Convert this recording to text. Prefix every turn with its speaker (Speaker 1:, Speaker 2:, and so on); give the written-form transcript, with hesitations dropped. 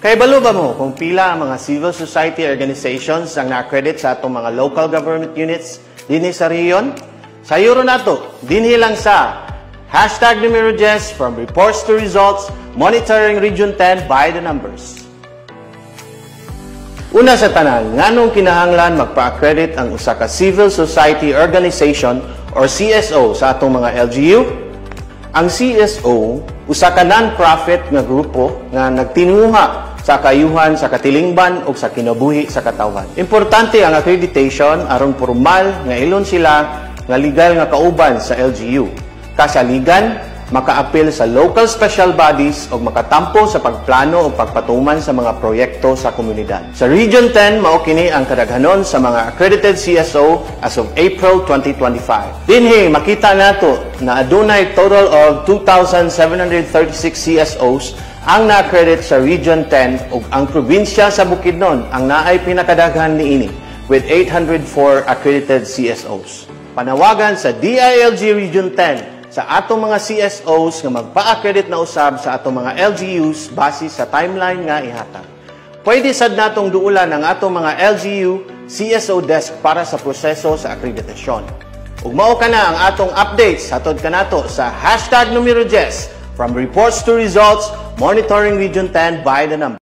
Speaker 1: Kay balo ba mo kung pila ang mga civil society organizations ang na-accredit sa atong mga local government units dinhi sa rehiyon? Sayuro nato, dinhi lang sa #NumeriJess from reports to results, monitoring Region 10 by the numbers. Una sa tanan, nganong kinahanglan magpa-accredit ang usa ka civil society organization or CSO sa atong mga LGU? Ang CSO, usa ka non-profit nga grupo nga nagtinguha sa kayuhan sa katilingban o sa kinabuhi sa katawhan. Importante ang accreditation aron formal nga ilon sila nga legal nga kauban sa LGU. Kasaligan, maka-apil sa local special bodies o makatampo sa pagplano o pagpatuman sa mga proyekto sa komunidad. Sa Region 10, mao kini ang kadaghanon sa mga accredited CSO as of April 2025. Dinhi, makita nato na adunay total of 2,736 CSOs ang na-accredit sa Region 10 ug ang probinsya sa Bukidnon ang naay pinakadaghan niini with 804 accredited CSOs. Panawagan sa DILG Region 10 sa atong mga CSOs nga magpa-accredit na usab sa atong mga LGUs base sa timeline nga ihatag. Pwede sad natong duulan ang atong mga LGU CSO desk para sa proseso sa akreditasyon. Ug mao kana ang atong updates hatod kanato sa #NumeriJess from reports to results, monitoring Region 10 by the numbers.